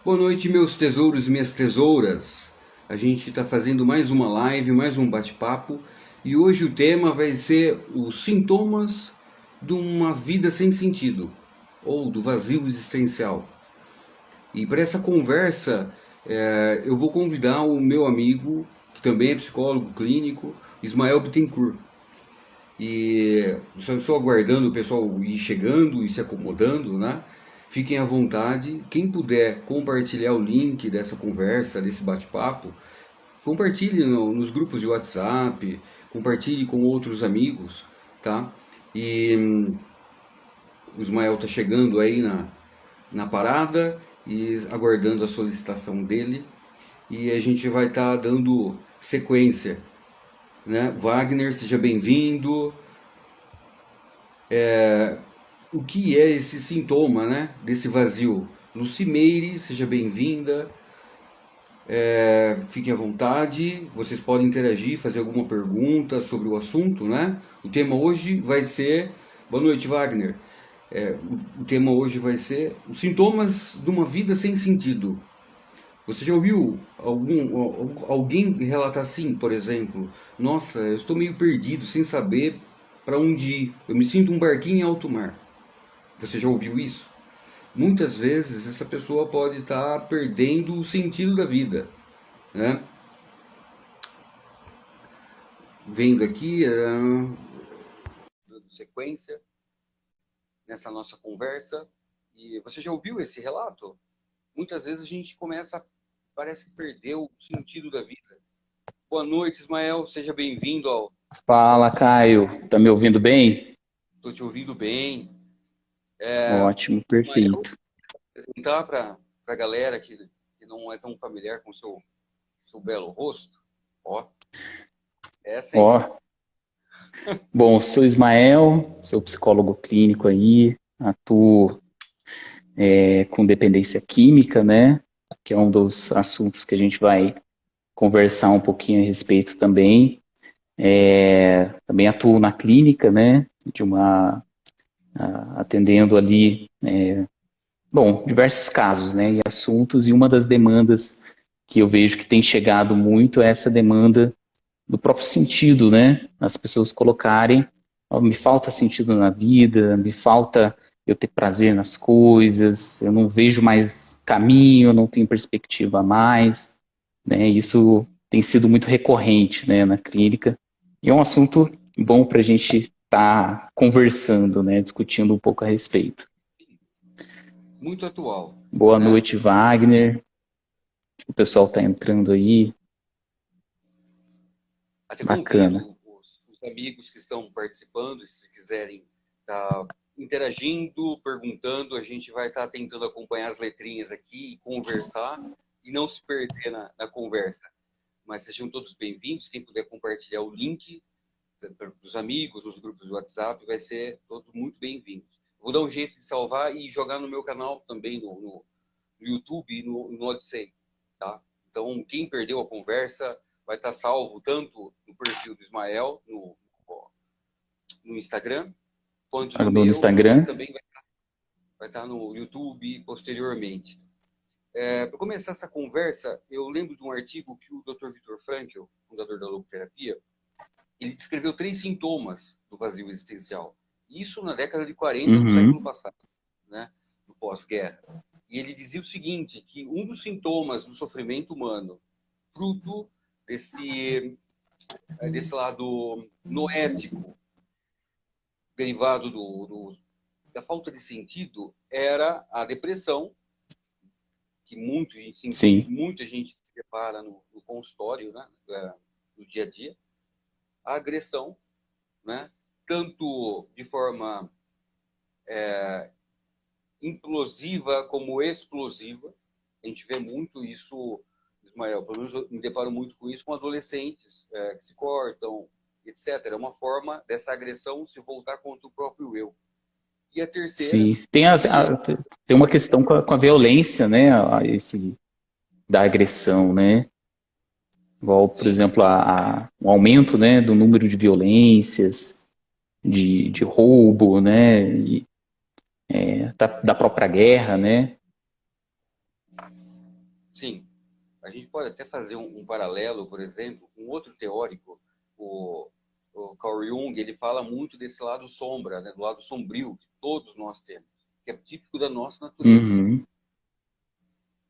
Boa noite, meus tesouros e minhas tesouras. A gente está fazendo mais uma live, mais um bate-papo, e hoje o tema vai ser os sintomas de uma vida sem sentido, ou do vazio existencial. E para essa conversa, eu vou convidar o meu amigo, que também é psicólogo clínico, Ismael Bittencourt. E só estou aguardando o pessoal ir chegando e se acomodando, né? Fiquem à vontade. Quem puder compartilhar o link dessa conversa, desse bate-papo, compartilhe nos grupos de WhatsApp, compartilhe com outros amigos, tá? E o Ismael está chegando aí na parada e aguardando a solicitação dele. E a gente vai estar dando sequência, né? Wagner, seja bem-vindo. O que é esse sintoma, né, desse vazio? Lucimeire, seja bem-vinda, fiquem à vontade, vocês podem interagir, fazer alguma pergunta sobre o assunto, né? O tema hoje vai ser, boa noite Wagner, o tema hoje vai ser os sintomas de uma vida sem sentido. Você já ouviu alguém relatar assim, por exemplo, nossa, eu estou meio perdido, sem saber para onde ir, eu me sinto um barquinho em alto mar. Você já ouviu isso? Muitas vezes essa pessoa pode estar perdendo o sentido da vida, né? Vendo aqui, dando sequência nessa nossa conversa, e você já ouviu esse relato? Muitas vezes a gente começa, parece que perdeu o sentido da vida. Boa noite, Ismael, seja bem-vindo ao... Fala, Caio. Tá me ouvindo bem? Estou te ouvindo bem. Ótimo, Ismael, perfeito. apresentar para a galera que não é tão familiar com o seu belo rosto. Ó, essa, hein? Ó, bom, sou Ismael, sou psicólogo clínico aí, atuo com dependência química, né? Que é um dos assuntos que a gente vai conversar um pouquinho a respeito também. Também atuo na clínica, né? Atendendo ali, bom, diversos casos, né? E assuntos, e uma das demandas que eu vejo que tem chegado muito é essa demanda do próprio sentido, né? As pessoas colocarem, ó, me falta sentido na vida, me falta eu ter prazer nas coisas, eu não vejo mais caminho, eu não tenho perspectiva a mais, né? Isso tem sido muito recorrente, né, na clínica. E é um assunto bom para a gente estar conversando, né, discutindo um pouco a respeito. Muito atual, Boa né? noite, Wagner. O pessoal está entrando aí. Até Bacana. convido os amigos que estão participando, se quiserem estar interagindo, perguntando, a gente vai estar tentando acompanhar as letrinhas aqui e conversar e não se perder na conversa. Mas sejam todos bem-vindos. Quem puder compartilhar o link para os amigos, os grupos do WhatsApp, vai ser todos muito bem-vindos. Vou dar um jeito de salvar e jogar no meu canal também, no YouTube e no Odyssey, tá? Então, quem perdeu a conversa vai estar salvo tanto no perfil do Ismael, no Instagram, quanto no No meu, e Instagram. também vai estar no YouTube posteriormente. Para começar essa conversa, eu lembro de um artigo que o Dr. Viktor Frankl, fundador da logoterapia, ele descreveu 3 sintomas do vazio existencial. Isso na década de 40 do século Uhum. passado, né? Do pós-guerra. E ele dizia o seguinte, que um dos sintomas do sofrimento humano, fruto desse lado noético, derivado da falta de sentido, era a depressão, que Sim. muita gente se depara no consultório, né? No dia a dia. A agressão, né? Tanto de forma implosiva como explosiva. A gente vê muito isso, Ismael, pelo menos eu me deparo muito com isso com adolescentes que se cortam, etc. É uma forma dessa agressão se voltar contra o próprio eu. E a terceira Sim, seria, tem uma questão com a violência, né? Da agressão, né? Igual, por sim, exemplo, um aumento, né, do número de violências, de roubo, né? Da própria guerra, né? Sim, a gente pode até fazer um paralelo, por exemplo, com outro teórico, o, o Carl Jung. Ele fala muito desse lado sombra, né, do lado sombrio que todos nós temos, que é típico da nossa natureza. Uhum.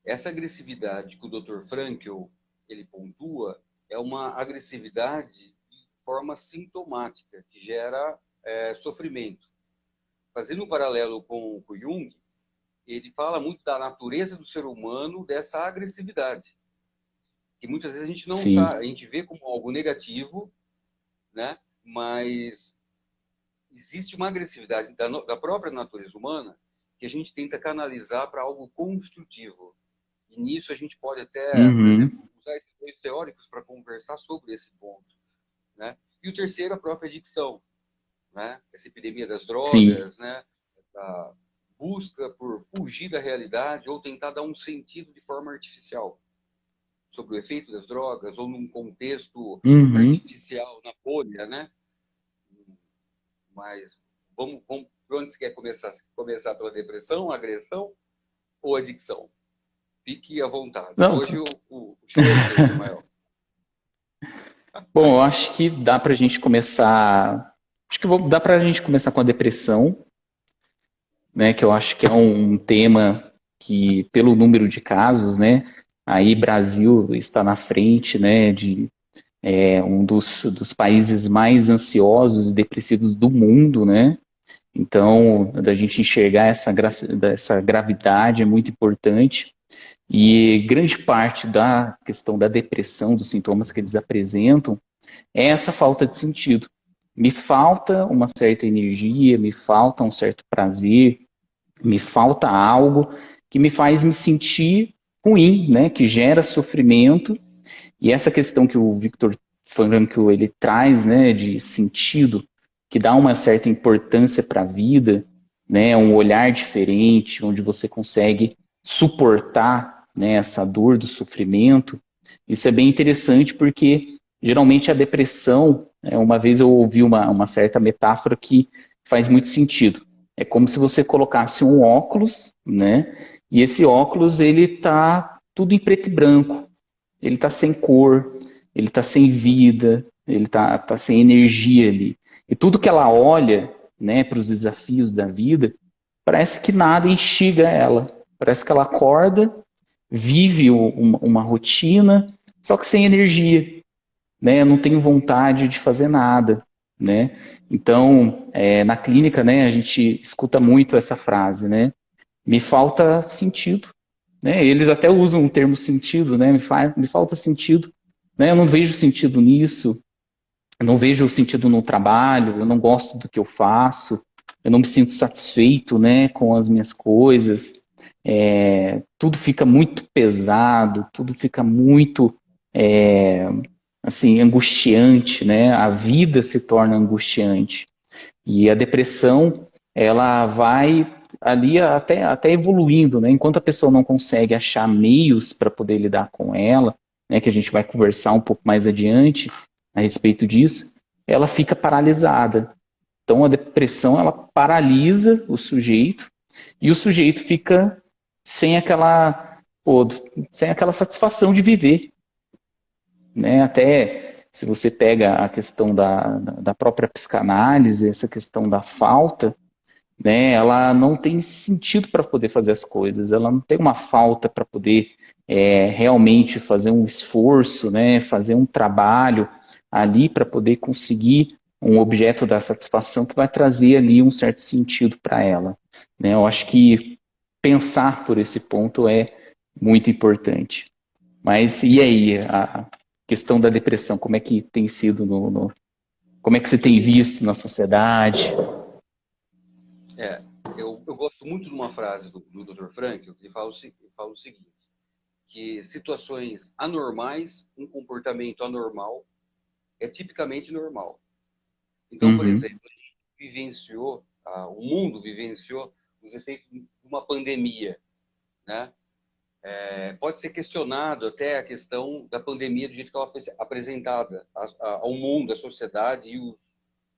Essa agressividade que o Dr. Frankl ele pontua é uma agressividade de forma sintomática, que gera sofrimento. Fazendo um paralelo com o Jung, ele fala muito da natureza do ser humano, dessa agressividade, que muitas vezes a gente não Sim. sabe, a gente vê como algo negativo, né? Mas existe uma agressividade da própria natureza humana que a gente tenta canalizar para algo construtivo. E nisso a gente pode até, por exemplo, Uhum. usar esses dois teóricos para conversar sobre esse ponto, né? E o terceiro, a própria adicção, né? Essa epidemia das Sim. drogas, né? A busca por fugir da realidade ou tentar dar um sentido de forma artificial sobre o efeito das drogas ou num contexto Uhum. artificial na bolha, né? Mas vamos por onde você quer começar? Começar pela depressão, agressão ou adicção? Fique à vontade. Não, Hoje o show é seu, Ismael. bom, eu acho que dá para a gente começar. Acho que dá para a gente começar com a depressão, né? Que eu acho que é um tema que, pelo número de casos, né? Aí Brasil está na frente, né? De um dos países mais ansiosos e depressivos do mundo, né? Então, da gente enxergar essa gravidade é muito importante. E grande parte da questão da depressão, dos sintomas que eles apresentam, é essa falta de sentido. Me falta uma certa energia, me falta um certo prazer, me falta algo que me faz me sentir ruim, né? Que gera sofrimento. E essa questão que o Victor Frankl ele traz, né, de sentido, que dá uma certa importância para a vida, né, um olhar diferente, onde você consegue suportar, né, essa dor do sofrimento. Isso é bem interessante porque geralmente a depressão, uma vez eu ouvi uma certa metáfora que faz muito sentido. É como se você colocasse um óculos, né, e esse óculos ele tá tudo em preto e branco, ele tá sem cor, ele tá sem vida, ele tá sem energia ali. E tudo que ela olha, né, para os desafios da vida, parece que nada instiga ela. Parece que ela acorda, vive uma rotina, só que sem energia, né? Não tem vontade de fazer nada, né? Então, na clínica, né, a gente escuta muito essa frase, né? Me falta sentido, né? Eles até usam o termo sentido, né? Me falta sentido, né? Eu não vejo sentido nisso, eu não vejo sentido no trabalho, eu não gosto do que eu faço, eu não me sinto satisfeito, né, com as minhas coisas. Tudo fica muito pesado, tudo fica muito é, assim angustiante, né? A vida se torna angustiante. E a depressão, ela vai ali até evoluindo, né? Enquanto a pessoa não consegue achar meios para poder lidar com ela, né, que a gente vai conversar um pouco mais adiante a respeito disso, ela fica paralisada. Então a depressão, ela paralisa o sujeito e o sujeito fica sem aquela, pô, sem aquela satisfação de viver, né? Até se você pega a questão da própria psicanálise, essa questão da falta, né? Ela não tem sentido para poder fazer as coisas, ela não tem uma falta para poder realmente fazer um esforço, né? Fazer um trabalho ali para poder conseguir um objeto da satisfação que vai trazer ali um certo sentido para ela, né? Eu acho que pensar por esse ponto é muito importante. Mas e aí, a questão da depressão, como é que tem sido como é que você tem visto na sociedade? É, eu gosto muito de uma frase do Dr. Frankl, que ele fala o seguinte, que situações anormais, um comportamento anormal, é tipicamente normal. Então, por Uhum, exemplo, a gente vivenciou, o mundo vivenciou os efeitos de uma pandemia, né? Pode ser questionado até a questão da pandemia do jeito que ela foi apresentada ao mundo, à sociedade,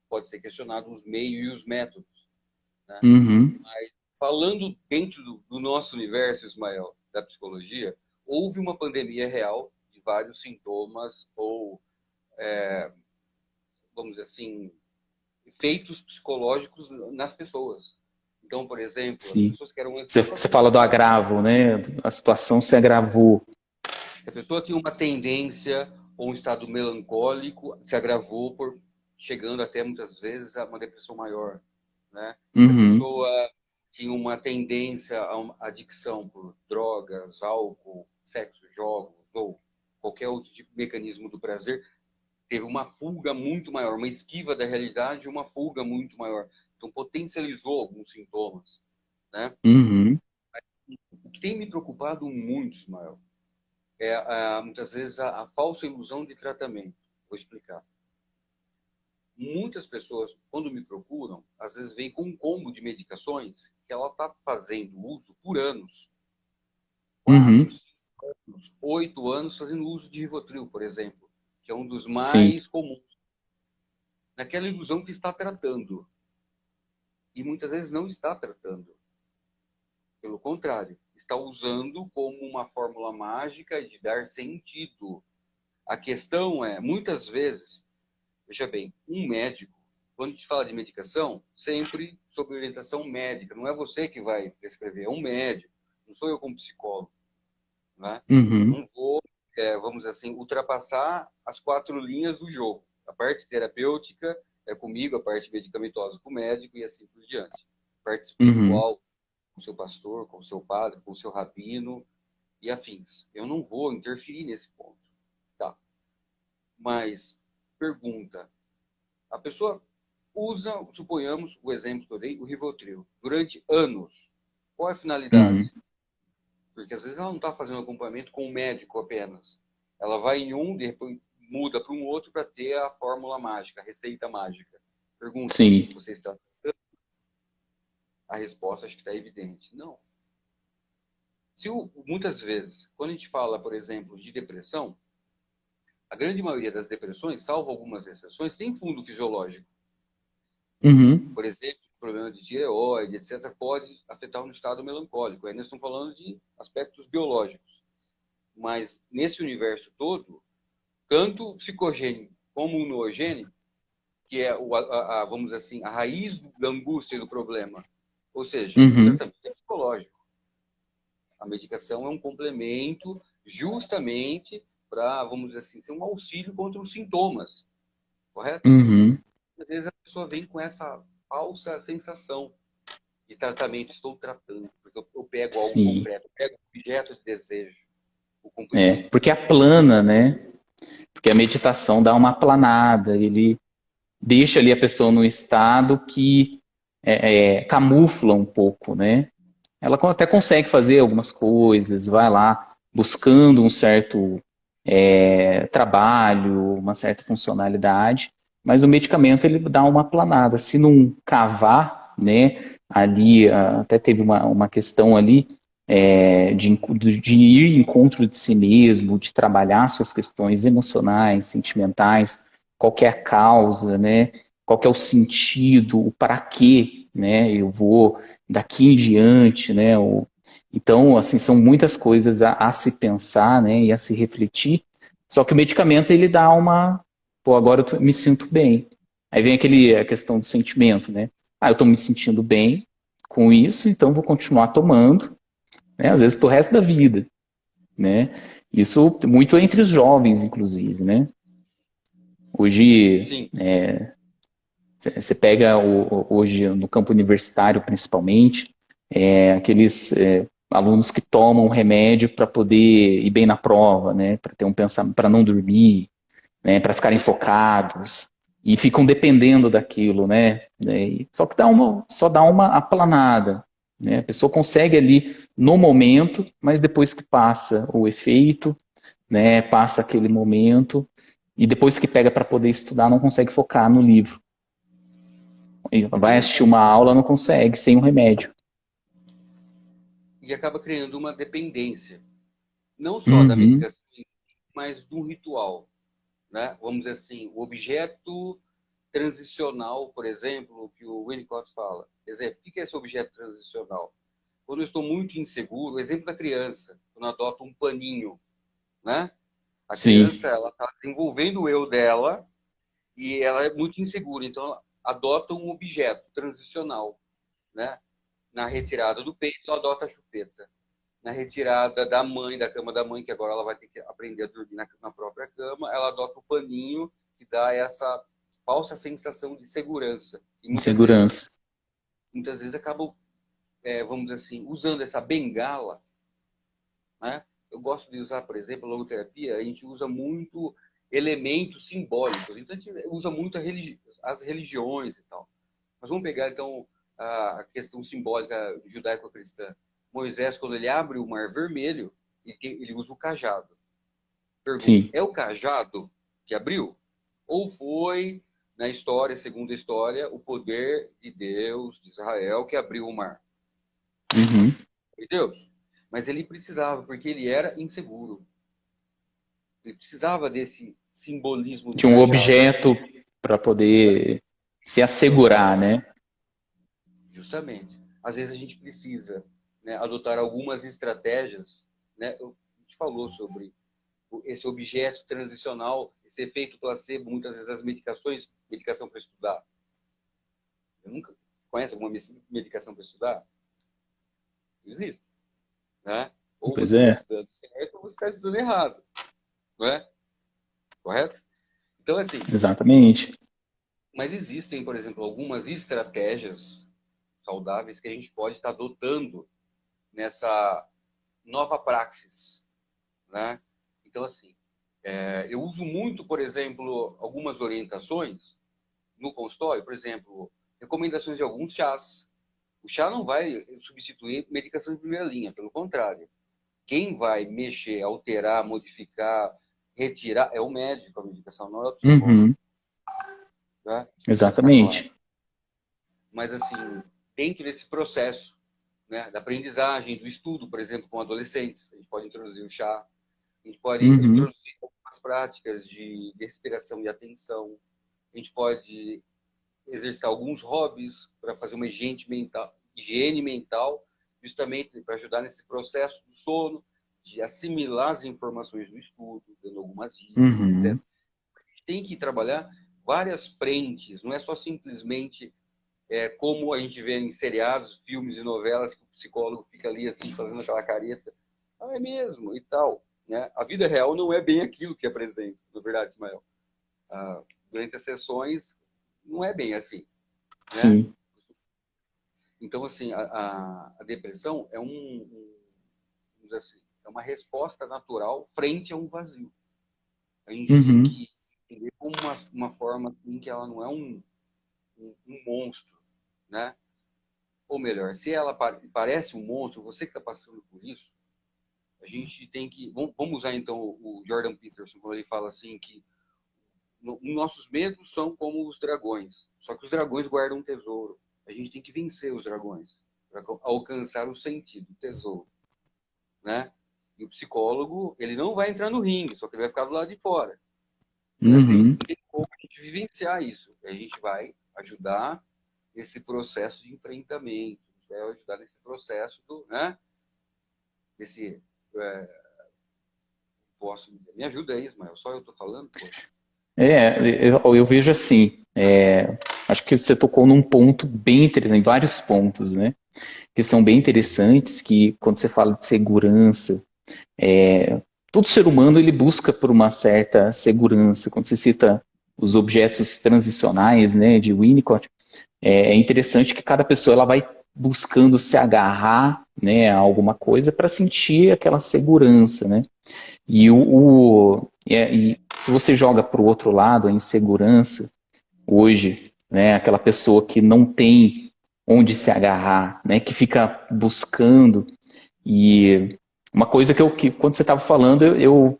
pode ser questionado os meios e os métodos, né? uhum, Falando dentro do nosso universo, Ismael, da psicologia, houve uma pandemia real de vários sintomas ou, vamos dizer assim, efeitos psicológicos nas pessoas. Então, por exemplo, as Sim. pessoas que eram Você fala do agravo, né? A situação se agravou. se a pessoa tinha uma tendência ou um estado melancólico, se agravou por chegando até muitas vezes a uma depressão maior, né? Se a Uhum. pessoa tinha uma tendência a uma adicção por drogas, álcool, sexo, jogos ou qualquer outro tipo de mecanismo do prazer, teve uma fuga muito maior, uma esquiva da realidade, uma fuga muito maior. Então potencializou alguns sintomas, né? Uhum. O que tem me preocupado muito, Ismael, é muitas vezes a falsa ilusão de tratamento. Vou explicar. Muitas pessoas, quando me procuram, às vezes vêm com um combo de medicações que ela está fazendo uso por anos. 4, Uhum. 5 anos, 8 anos fazendo uso de Rivotril, por exemplo, que é um dos Sim. mais comuns. Naquela ilusão que está tratando. E muitas vezes não está tratando. Pelo contrário, está usando como uma fórmula mágica de dar sentido. A questão é, muitas vezes, veja bem, um médico, quando a gente fala de medicação, sempre sob orientação médica. Não é você que vai prescrever, é um médico. Não sou eu como psicólogo, né? Uhum. Não vou, vamos dizer assim, ultrapassar as 4 linhas do jogo. A parte terapêutica é comigo, a parte medicamentosa com o médico e assim por diante. A parte Uhum. espiritual com o seu pastor, com o seu padre, com o seu rabino e afins. Eu não vou interferir nesse ponto. Tá. Mas, pergunta, a pessoa usa, suponhamos, o exemplo que eu dei, o Rivotril, durante anos. Qual é a Uhum. finalidade? Porque às vezes ela não está fazendo acompanhamento com o médico apenas. Ela vai em um, depois muda para um outro para ter a fórmula mágica, a receita mágica. Pergunta, Sim. você está... A resposta acho que está evidente. Não. Muitas vezes, quando a gente fala, por exemplo, de depressão, a grande maioria das depressões, salvo algumas exceções, tem fundo fisiológico. Uhum. Por exemplo, problema de tireoide, etc., pode afetar no estado melancólico. Aí nós estamos falando de aspectos biológicos. Mas nesse universo todo, tanto psicogênico como noogênico, que é, vamos dizer assim, a raiz da angústia do problema, ou seja, o Uhum. tratamento é psicológico. A medicação é um complemento justamente para, vamos dizer assim, ser um auxílio contra os sintomas, correto? Uhum. Às vezes a pessoa vem com essa falsa sensação de tratamento, estou tratando, porque eu pego algo Sim. concreto, eu pego um objeto de desejo, o É, comprimido. porque aplana, né? Porque a meditação dá uma aplanada, ele deixa ali a pessoa num estado que camufla um pouco, né? Ela até consegue fazer algumas coisas, vai lá buscando um certo trabalho, uma certa funcionalidade, mas o medicamento ele dá uma aplanada. Se não cavar, né? Ali até teve uma questão ali de ir em encontro de si mesmo, de trabalhar suas questões emocionais, sentimentais, qual que é a causa, né? Qual que é o sentido, o para quê, né? Eu vou daqui em diante, né? Então, assim, são muitas coisas a se pensar, né? E a se refletir. Só que o medicamento ele dá pô, agora me sinto bem. Aí vem a questão do sentimento, né? Ah, eu estou me sentindo bem com isso, então vou continuar tomando, né? Às vezes pro resto da vida, né? Isso muito entre os jovens, inclusive, né? Hoje Sim, você pega hoje no campo universitário, principalmente, aqueles alunos que tomam remédio para poder ir bem na prova, né? Para ter um pensamento, para não dormir, né? Para ficarem sim. focados e ficam dependendo daquilo, né? Só que só dá uma aplanada, né? A pessoa consegue ali no momento, mas depois que passa o efeito, né? Passa aquele momento e depois que pega para poder estudar, não consegue focar no livro. Vai assistir uma aula, não consegue sem um remédio. E acaba criando uma dependência, não só da Uhum, medicação, mas do ritual, né? Vamos dizer assim, o objeto transicional, por exemplo, que o Winnicott fala. Exemplo, o que é esse objeto transicional? quando eu estou muito inseguro, o exemplo da criança, quando adota um paninho, né? A Sim, criança, ela está desenvolvendo o eu dela e ela é muito insegura, então ela adota um objeto transicional, né? Na retirada do peito, ela adota a chupeta. Na retirada da mãe, da cama da mãe, que agora ela vai ter que aprender a dormir na própria cama, ela adota o paninho que dá essa falsa sensação de segurança. E insegurança. muitas vezes acabam, vamos dizer assim, usando essa bengala, né? Eu gosto de usar, por exemplo, a logoterapia, a gente usa muito elementos simbólicos. Então a gente usa muito as religiões e tal. Mas vamos pegar então a questão simbólica judaico-cristã. Moisés, quando ele abre o Mar Vermelho, ele usa o cajado. Pergunta: Sim. é o cajado que abriu? Ou foi, na história, segundo a história, o poder de Deus, de Israel, que abriu o mar? Uhum. Foi Deus. Mas ele precisava, porque ele era inseguro. Ele precisava desse simbolismo do De um cajado. objeto para poder se assegurar, né? Justamente. Às vezes a gente precisa, né, adotar algumas estratégias, né? A gente falou sobre esse objeto transicional, esse efeito placebo, muitas vezes as medicações, medicação para estudar. Eu nunca conhece alguma medicação para estudar? Não existe, né? Ou Pois você está é, estudando certo ou você está estudando errado, não é? Correto? Então, assim, exatamente. mas existem, por exemplo, algumas estratégias saudáveis que a gente pode estar adotando nessa nova praxis, né? Então, assim, eu uso muito, por exemplo, algumas orientações no consultório, por exemplo, recomendações de alguns chás. O chá não vai substituir medicação de primeira linha, pelo contrário. Quem vai mexer, alterar, modificar, retirar é o médico, a medicação não é o psicólogo, Uhum, tá? Para ficar claro. exatamente. Mas, assim, dentro desse processo, né, da aprendizagem, do estudo, por exemplo, com adolescentes, a gente pode introduzir o chá, a gente pode Uhum, introduzir algumas práticas de respiração e atenção, a gente pode exercitar alguns hobbies para fazer uma higiene mental, justamente para ajudar nesse processo do sono, de assimilar as informações do estudo, dando algumas dicas, uhum. etc. A gente tem que trabalhar várias frentes, não é só simplesmente como a gente vê em seriados, filmes e novelas, que o psicólogo fica ali assim, fazendo aquela careta. Ah, é mesmo, e tal. Né? A vida real não é bem aquilo que apresenta, na verdade, Ismael. Durante as sessões, não é bem assim. Né? Sim. Então, assim, a depressão é vamos dizer assim, é uma resposta natural frente a um vazio. A gente tem Uhum, que entender como uma forma assim, que ela não é um monstro, né? Ou melhor, se ela parece um monstro, você que está passando por isso, a gente tem que. Vamos usar então o Jordan Peterson, quando ele fala assim que nossos medos são como os dragões, só que os dragões guardam um tesouro. A gente tem que vencer os dragões para alcançar o sentido, o tesouro, né? E o psicólogo, ele não vai entrar no ringue, só que ele vai ficar do lado de fora. Mas assim, uhum. tem como a gente vivenciar isso. A gente vai ajudar esse processo de enfrentamento, vai ajudar nesse processo do, né? Desse, posso me ajuda aí, Ismael, só eu estou falando, poxa. Eu vejo assim, acho que você tocou num ponto bem interessante, em vários pontos, né? Que são bem interessantes, que quando você fala de segurança, todo ser humano ele busca por uma certa segurança. Quando você cita os objetos transicionais, né, de Winnicott, é interessante que cada pessoa ela vai buscando se agarrar, né, a alguma coisa para sentir aquela segurança, né? E se você joga para o outro lado, a insegurança, hoje, né, aquela pessoa que não tem onde se agarrar, né, que fica buscando. E uma coisa que quando você estava falando, eu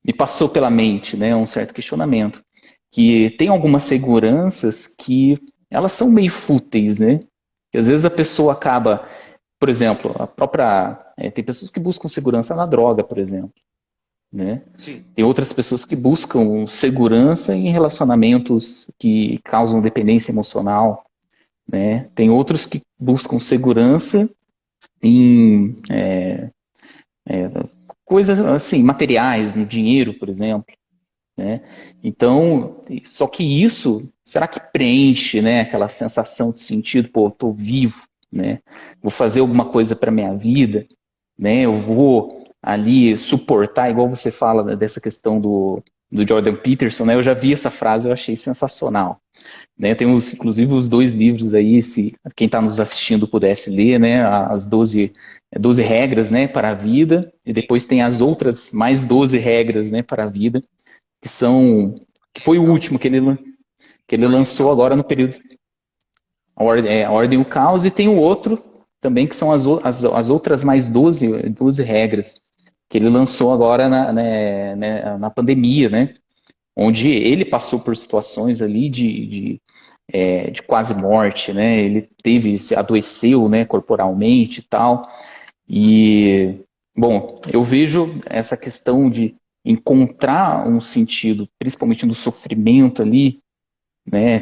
me passou pela mente, né, um certo questionamento, que tem algumas seguranças que elas são meio fúteis, né? Que às vezes a pessoa acaba, por exemplo, tem pessoas que buscam segurança na droga, por exemplo, né? Sim, Tem outras pessoas que buscam segurança em relacionamentos que causam dependência emocional. né? Tem outros que buscam segurança em coisas assim, materiais, no dinheiro, por exemplo, né? Então, só que isso, será que preenche, né, aquela sensação de sentido, pô, eu tô vivo, né? Vou fazer alguma coisa para minha vida, né? Eu vou ali suportar, igual você fala, né, dessa questão do Jordan Peterson, né? Eu já vi essa frase, eu achei sensacional, né? Tem inclusive os dois livros aí, se quem está nos assistindo pudesse ler, né? As 12 regras, né, para a vida, e depois tem as outras mais 12 regras, né, para a vida, que são que foi o Legal. último que ele Ordem e lançou caos. agora no período a Ordem e o Caos, e tem o outro também que são as outras mais 12 regras que ele lançou agora na pandemia, né? Onde ele passou por situações ali de quase morte, né? Ele se adoeceu, né, corporalmente e tal. E, bom, eu vejo essa questão de encontrar um sentido, principalmente no sofrimento ali, né?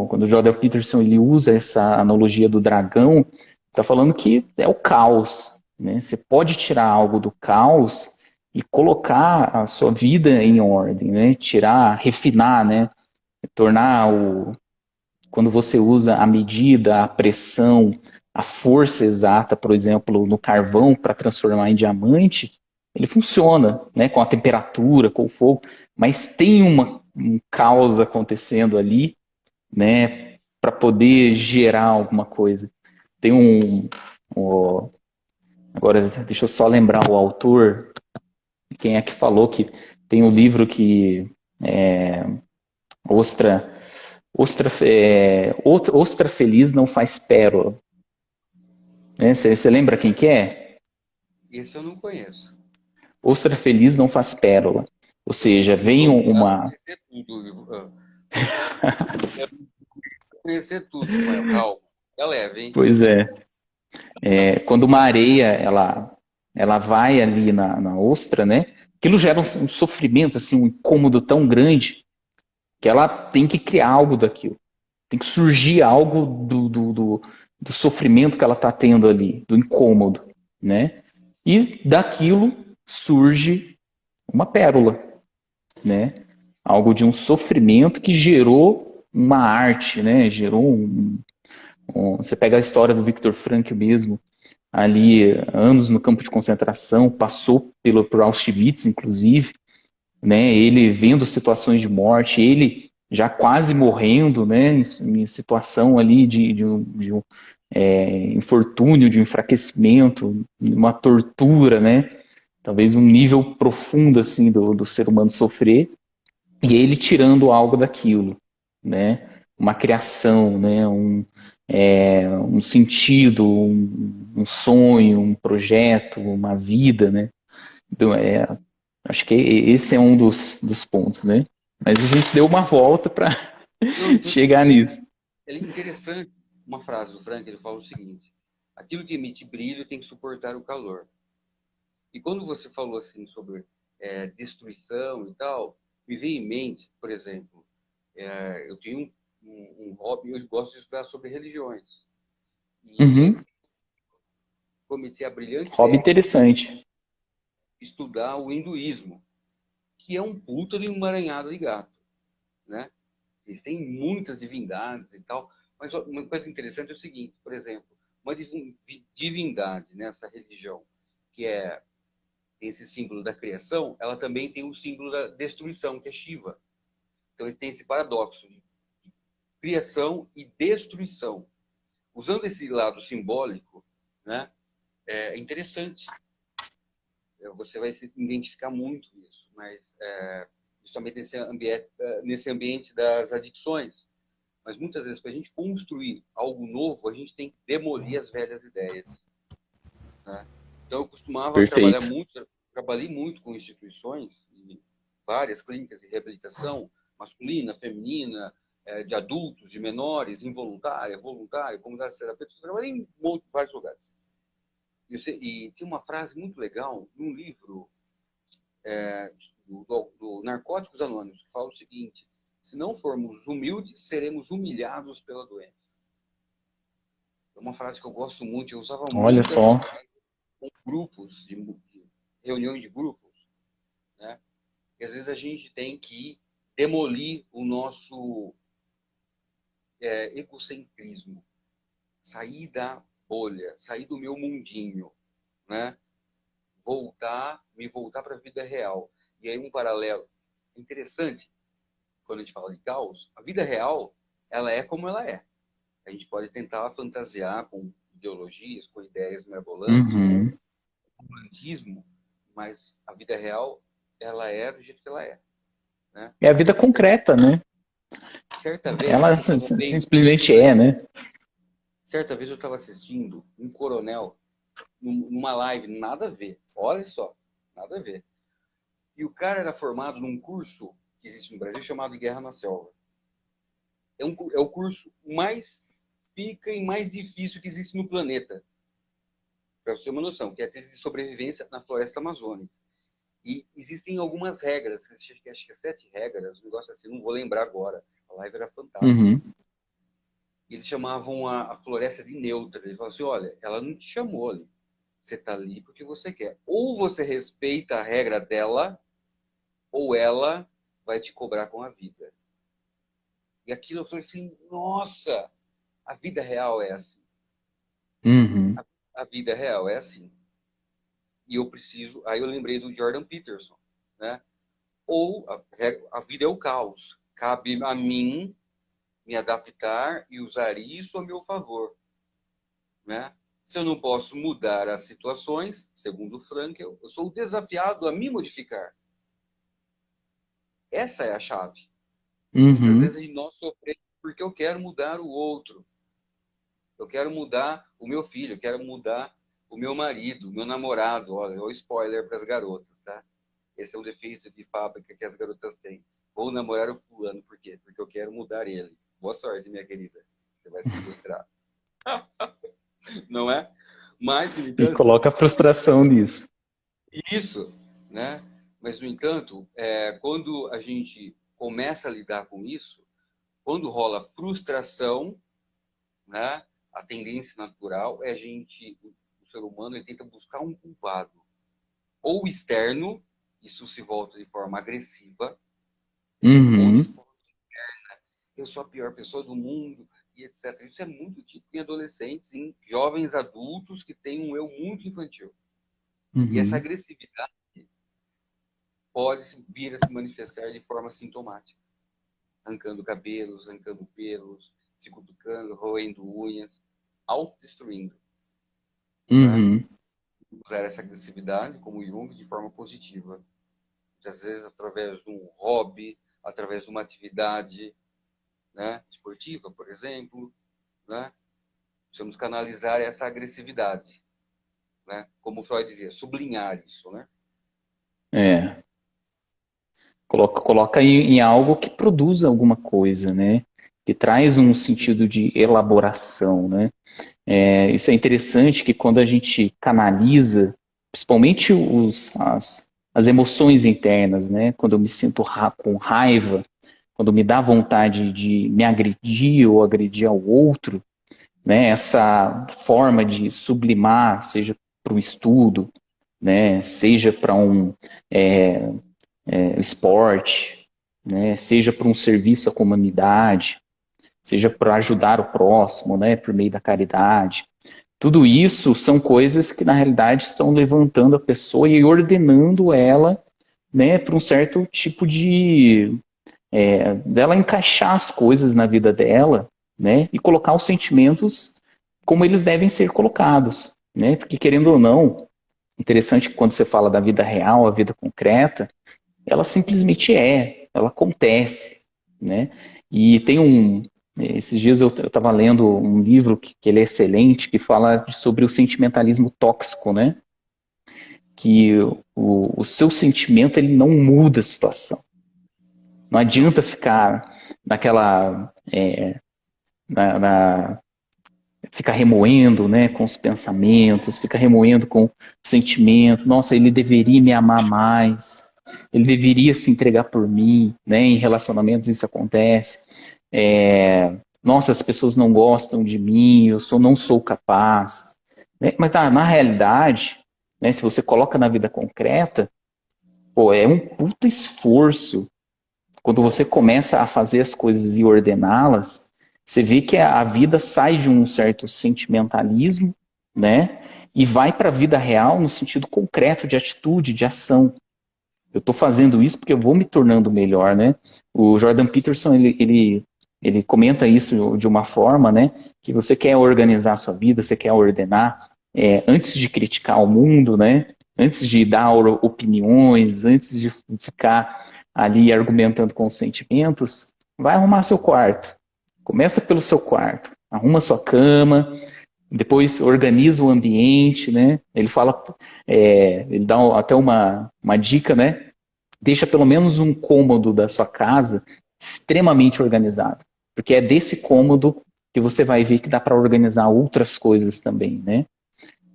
Quando o Jordan Peterson ele usa essa analogia do dragão, está falando que é o caos, né? Você pode tirar algo do caos e colocar a sua vida em ordem, né? Tirar, refinar, né? Tornar quando você usa a medida, a pressão, a força exata, por exemplo, no carvão para transformar em diamante, ele funciona, né? Com a temperatura, com o fogo, mas tem um caos acontecendo ali, né, para poder gerar alguma coisa. Tem agora deixa eu só lembrar o autor, quem é que falou que tem um livro que é, ostra, ostra feliz não faz pérola. Né? Você lembra quem que é? Esse eu não conheço. Ostra feliz não faz pérola. Ou seja, Eu vem sou obrigado a uma. conhecer tudo. Eu quero conhecer tudo, Ismael. Calma. É leve, hein? Pois quando uma areia ela vai ali na ostra, né? Aquilo gera um sofrimento, assim, um incômodo tão grande que ela tem que criar algo daquilo. Tem que surgir algo do sofrimento que ela está tendo ali, do incômodo, né? E daquilo surge uma pérola, né? Algo de um sofrimento que gerou uma arte, né? Gerou você pega a história do Viktor Frankl mesmo, ali anos no campo de concentração, passou por Auschwitz, inclusive, né? Ele vendo situações de morte, ele já quase morrendo, né? Em situação ali de infortúnio, de um enfraquecimento, uma tortura, né? Talvez um nível profundo assim do ser humano sofrer, e ele tirando algo daquilo, né? Uma criação, né? Um sentido, um sonho, um projeto, uma vida, né? Então, acho que esse é um dos pontos, né? Mas a gente deu uma volta para Não, tudo chegar bem. nisso. É interessante uma frase do Frank, ele fala o seguinte: aquilo que emite brilho tem que suportar o calor. E quando você falou assim sobre destruição e tal, me veio em mente, por exemplo, eu tenho um hobby, eu gosto de estudar sobre religiões. E Uhum. cometi a brilhante Hobby ideia de interessante. estudar o hinduísmo, que é um puta de um emaranhado de gato, né? Eles têm muitas divindades e tal, mas uma coisa interessante é o seguinte, por exemplo, uma divindade nessa religião, que tem esse símbolo da criação, ela também tem o símbolo da destruição, que é Shiva. Então ele tem esse paradoxo de criação e destruição. Usando esse lado simbólico, né, é interessante. Você vai se identificar muito nisso, mas justamente nesse ambiente das adicções. Mas muitas vezes, para a gente construir algo novo, a gente tem que demolir as velhas ideias. Né? Então, eu costumava trabalhar Perfeito. muito, trabalhei muito com instituições, várias clínicas de reabilitação, masculina, feminina, de adultos, de menores, involuntária, voluntária, comunidades terapêuticas, trabalhei em vários lugares. E tem uma frase muito legal num livro do Narcóticos Anônimos, que fala o seguinte: se não formos humildes, seremos humilhados pela doença. É uma frase que eu gosto muito, eu usava Olha muito essa só. frase em grupos, de reuniões de grupos, né? E às vezes a gente tem que demolir o nosso egocentrismo, sair da bolha, sair do meu mundinho, né? Me voltar para a vida real. E aí um paralelo interessante, quando a gente fala de caos, a vida real, ela é como ela é. A gente pode tentar fantasiar com ideologias, com ideias mirabolantes, com Uhum. romantismo, mas a vida real, ela é do jeito que ela é, né? É a vida concreta, né? Certa vez Ela eu estava vendo, simplesmente é, né? certa vez eu estava assistindo um coronel numa live, nada a ver, olha só, nada a ver. E o cara era formado num curso que existe no Brasil chamado Guerra na Selva. É o curso mais pica e mais difícil que existe no planeta. Para você ter uma noção, que é a tese de sobrevivência na floresta amazônica. E existem algumas regras, acho que é 7 regras, um negócio assim, não vou lembrar agora. A live era fantástica. Uhum. Eles chamavam a floresta de neutra. Eles falavam assim, olha, ela não te chamou ali. Você está ali porque você quer. Ou você respeita a regra dela, ou ela vai te cobrar com a vida. E aquilo eu falei assim, nossa, a vida real é assim. Uhum. A vida real é assim. E eu preciso. Aí eu lembrei do Jordan Peterson, né? Ou a vida é o caos. Cabe a mim me adaptar e usar isso a meu favor, né? Se eu não posso mudar as situações, segundo Frankel, eu sou desafiado a me modificar. Essa é a chave. Muitas Uhum. vezes nós sofremos porque eu quero mudar o outro. Eu quero mudar o meu filho, eu quero mudar o meu marido, o meu namorado. Olha, é o spoiler para as garotas, tá? Esse é um defeito de fábrica que as garotas têm. Vou namorar o fulano, por quê? Porque eu quero mudar ele. Boa sorte, minha querida. Você vai se frustrar. Não é? Mas, no E entanto, coloca a frustração nisso. isso, né? Mas, no entanto, quando a gente começa a lidar com isso, quando rola frustração, né? A tendência natural é o ser humano, ele tenta buscar um culpado. Ou externo, isso se volta de forma agressiva, ou de Uhum. forma eu sou a pior pessoa do mundo, e etc. Isso é muito típico em adolescentes, em jovens adultos que têm um eu muito infantil. E essa Uhum. agressividade pode vir a se manifestar de forma sintomática, arrancando cabelos, arrancando pelos, se cutucando, roendo unhas, autodestruindo. Tá? Uhum. Usar essa agressividade, como Jung, de forma positiva. Muitas vezes através de um hobby, através de uma atividade, né, esportiva, por exemplo, né? Precisamos canalizar essa agressividade, né? Como o Freud dizia, sublinhar isso, né? É. Coloca em algo que produza alguma coisa, né? Que traz um sentido de elaboração, né? Isso é interessante que quando a gente canaliza, principalmente as emoções internas, né? Quando eu me sinto com raiva, quando me dá vontade de me agredir ou agredir ao outro, né? Essa forma de sublimar, seja para um estudo, né? Seja para é, esporte, né? Seja para um serviço à comunidade, seja para ajudar o próximo, né? Por meio da caridade. Tudo isso são coisas que, na realidade, estão levantando a pessoa e ordenando ela, né, para um certo tipo dela encaixar as coisas na vida dela, né, e colocar os sentimentos como eles devem ser colocados, né, porque querendo ou não, interessante que quando você fala da vida real, a vida concreta, ela simplesmente ela acontece, né, e tem esses dias eu estava lendo um livro que ele é excelente, que fala sobre o sentimentalismo tóxico, né, que o seu sentimento ele não muda a situação. Não Não. adianta ficar naquela na, ficar remoendo, né, com os pensamentos, ficar remoendo com o sentimento. Nossa, ele deveria me amar mais. Ele deveria se entregar por mim, né? Em relacionamentos isso acontece. nossa, as pessoas não gostam de mim, não sou capaz. Né? Mas na realidade, né, se você coloca na vida concreta, pô, é um puta esforço. Quando você começa a fazer as coisas e ordená-las, você vê que a vida sai de um certo sentimentalismo, né? E vai para a vida real no sentido concreto de atitude, de ação. Eu estou fazendo isso porque eu vou me tornando melhor, né? O Jordan Peterson, ele comenta isso de uma forma, né? Que você quer organizar a sua vida, você quer ordenar, antes de criticar o mundo, né? Antes de dar opiniões, antes de ficar ali argumentando com os sentimentos, vai arrumar seu quarto. Começa pelo seu quarto. Arruma sua cama, depois organiza o ambiente, né? Ele fala, ele dá até uma dica, né? Deixa pelo menos um cômodo da sua casa extremamente organizado, porque é desse cômodo que você vai ver que dá para organizar outras coisas também, né?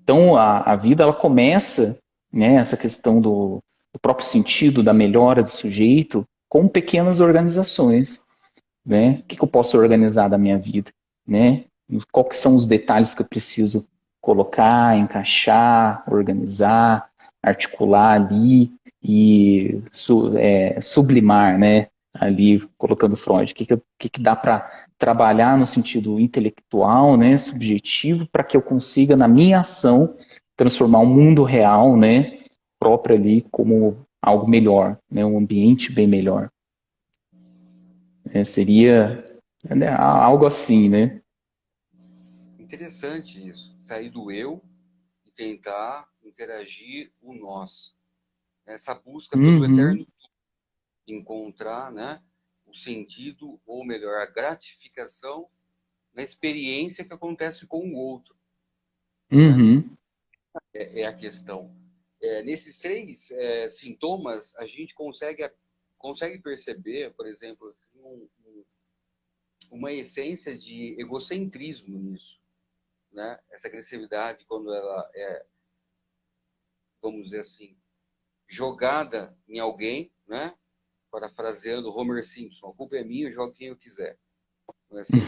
Então a vida ela começa, né? Essa questão do próprio sentido da melhora do sujeito com pequenas organizações, né? O que eu posso organizar da minha vida, né? Quais que são os detalhes que eu preciso colocar, encaixar, organizar, articular ali e sublimar, né? Ali colocando Freud, o que dá para trabalhar no sentido intelectual, né? Subjetivo, para que eu consiga na minha ação transformar o mundo real, né? Próprio ali como algo melhor, né? Um ambiente bem melhor. Seria, né, algo assim, né? Interessante isso. Sair do eu e tentar interagir o nós. Essa busca pelo Uhum, eterno encontrar, né, o sentido, ou melhor, a gratificação na experiência que acontece com o outro, né? uhum, É a questão. Nesses três sintomas, a gente consegue perceber, por exemplo, assim, uma essência de egocentrismo nisso, né? Essa agressividade, quando ela é, vamos dizer assim, jogada em alguém, né? Parafraseando Homer Simpson, a culpa é minha, eu jogo quem eu quiser. Não é assim?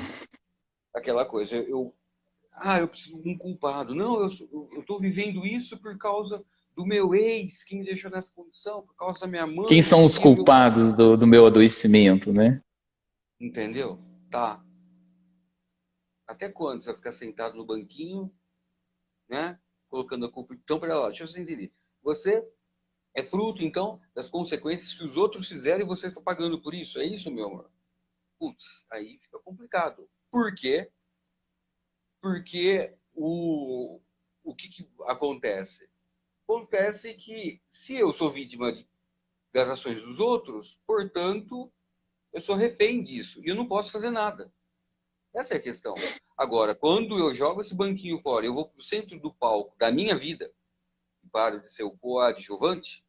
Aquela coisa, eu preciso de um culpado. Não, eu estou vivendo isso por causa do meu ex que me deixou nessa condição, por causa da minha quem mãe são os que viu. culpados do meu adoecimento, né? Entendeu? Tá. Até quando você vai ficar sentado no banquinho, né? Colocando a culpa. Então, para lá, deixa eu entender. Você é fruto, então, das consequências que os outros fizeram e você está pagando por isso. É isso, meu amor? Putz, aí fica complicado. Por quê? Porque o que acontece? Acontece que se eu sou vítima das ações dos outros, portanto, eu sou refém disso e eu não posso fazer nada. Essa é a questão. Agora, quando eu jogo esse banquinho fora, eu vou para o centro do palco da minha vida, e paro de ser o coadjuvante,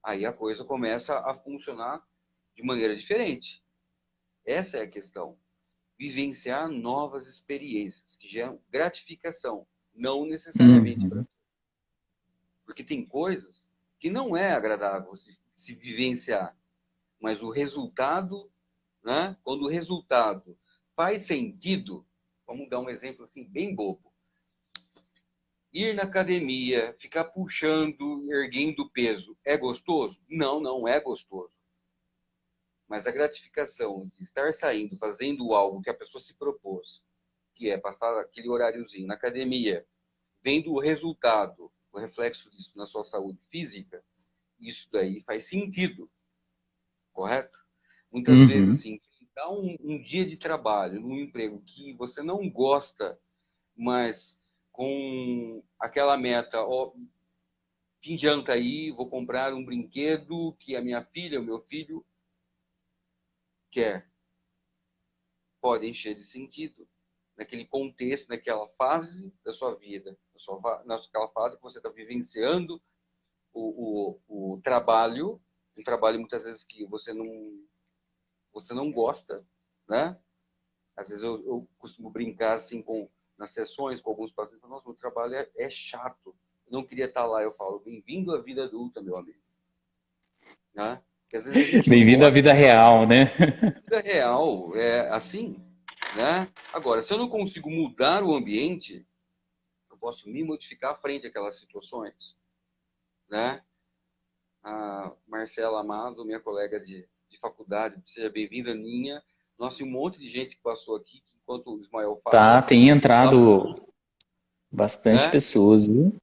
aí a coisa começa a funcionar de maneira diferente. Essa é a questão. Vivenciar novas experiências que geram gratificação, não necessariamente Uhum, prazer. Porque tem coisas que não é agradável se vivenciar, mas o resultado, né? Quando o resultado faz sentido, vamos dar um exemplo assim bem bobo. Ir na academia, ficar puxando, erguendo peso, é gostoso? Não, não é gostoso. Mas a gratificação de estar saindo, fazendo algo que a pessoa se propôs, que é passar aquele horáriozinho na academia, vendo o resultado, o reflexo disso na sua saúde física, isso daí faz sentido, correto? Muitas vezes, uhum. assim, dá um dia de trabalho num emprego que você não gosta, mas com aquela meta, ó, fim de ano tá aí, vou comprar um brinquedo que a minha filha, o meu filho quer, pode encher de sentido naquele contexto, naquela fase da sua vida, naquela fase que você está vivenciando o trabalho, um trabalho muitas vezes que você não gosta, né? Às vezes eu costumo brincar assim nas sessões com alguns pacientes, nossa, o trabalho é chato, eu não queria estar lá. Eu falo, bem-vindo à vida adulta, meu amigo, né? Porque às vezes a gente não Bem-vindo à gosta. vida real, né? A vida real é assim, né? Agora, se eu não consigo mudar o ambiente, eu posso me modificar frente àquelas situações, né? A Marcela Amado, minha colega de faculdade, seja bem-vinda, Ninha. Nossa, e um monte de gente que passou aqui, que enquanto o Ismael Tá, fala, tem fala, entrado bastante né? pessoas, viu?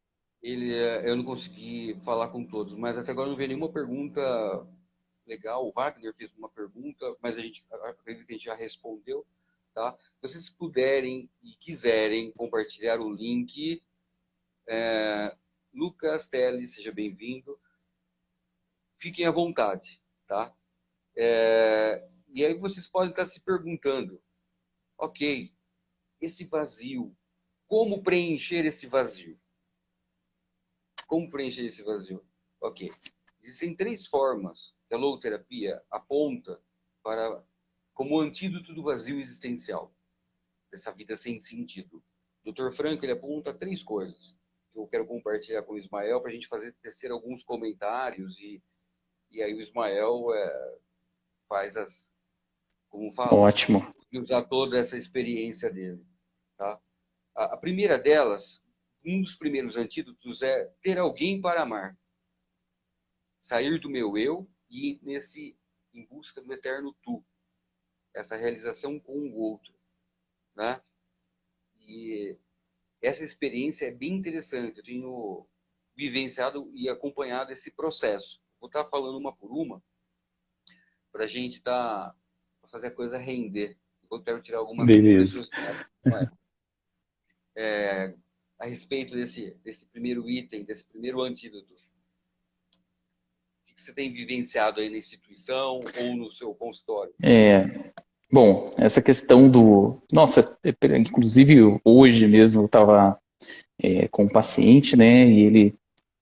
Eu não consegui falar com todos, mas até agora não veio nenhuma pergunta legal. O Wagner fez uma pergunta, mas acredito que a gente já respondeu, tá? Se vocês puderem e quiserem compartilhar o link, Lucas Teles, seja bem-vindo. Fiquem à vontade, tá? E aí vocês podem estar se perguntando, ok, esse vazio, como preencher esse vazio? Como preencher esse vazio? Ok. Existem 3 formas que a logoterapia aponta para como antídoto do vazio existencial, dessa vida sem sentido. O Dr. Frank ele aponta 3 coisas que eu quero compartilhar com o Ismael para a gente fazer tecer alguns comentários e aí o Ismael faz como fala, Ótimo. e usar toda essa experiência dele, tá? A primeira delas, um dos primeiros antídotos é ter alguém para amar. Sair do meu eu e ir em busca do eterno tu. Essa realização com o outro, né? E essa experiência é bem interessante. Eu tenho vivenciado e acompanhado esse processo. Vou estar falando uma por uma para a gente fazer a coisa render. Eu quero tirar alguma Beleza. preciosidade, a respeito desse primeiro item, desse primeiro antídoto. O que você tem vivenciado aí na instituição ou no seu consultório? Bom, essa questão do. Nossa, inclusive hoje mesmo eu estava com um paciente, né, e ele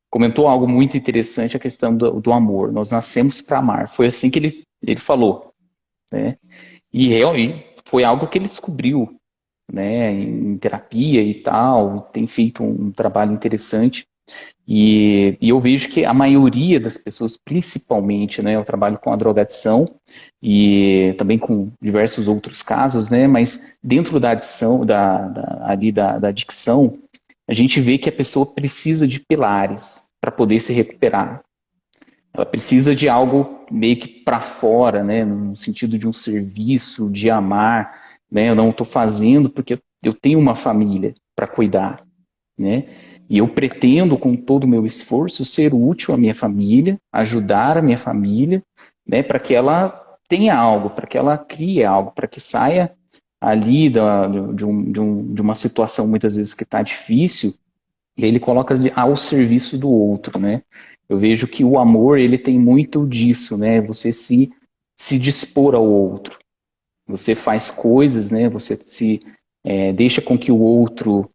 comentou algo muito interessante, a questão do amor. Nós nascemos para amar. Foi assim que ele falou, né? E foi algo que ele descobriu, né, em terapia e tal, tem feito um trabalho interessante. E eu vejo que a maioria das pessoas, principalmente, né, eu trabalho com a drogadição e também com diversos outros casos, né, mas dentro da adição, da adicção, a gente vê que a pessoa precisa de pilares para poder se recuperar. Ela precisa de algo meio que para fora, né, no sentido de um serviço, de amar, né, eu não estou fazendo porque eu tenho uma família para cuidar, né? E eu pretendo, com todo o meu esforço, ser útil à minha família, ajudar a minha família, né, para que ela tenha algo, para que ela crie algo, para que saia ali de uma situação muitas vezes que está difícil, e aí ele coloca ao serviço do outro, né? Eu vejo que o amor, ele tem muito disso, né? Você se dispor ao outro. Você faz coisas, né? Você deixa com que o outro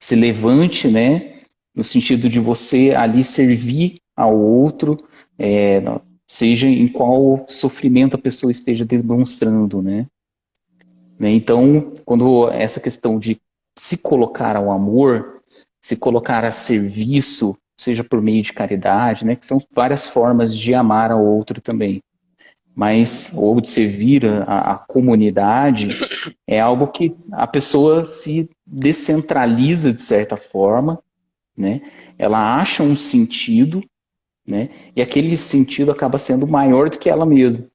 se levante, né? No sentido de você ali servir ao outro, é, seja em qual sofrimento a pessoa esteja demonstrando, né? Então, quando essa questão de se colocar ao amor, se colocar a serviço, seja por meio de caridade, né? Que são várias formas de amar ao outro também, mas ou de servir a comunidade, é algo que a pessoa se descentraliza de certa forma, né? Ela acha um sentido, né? E aquele sentido acaba sendo maior do que ela mesma.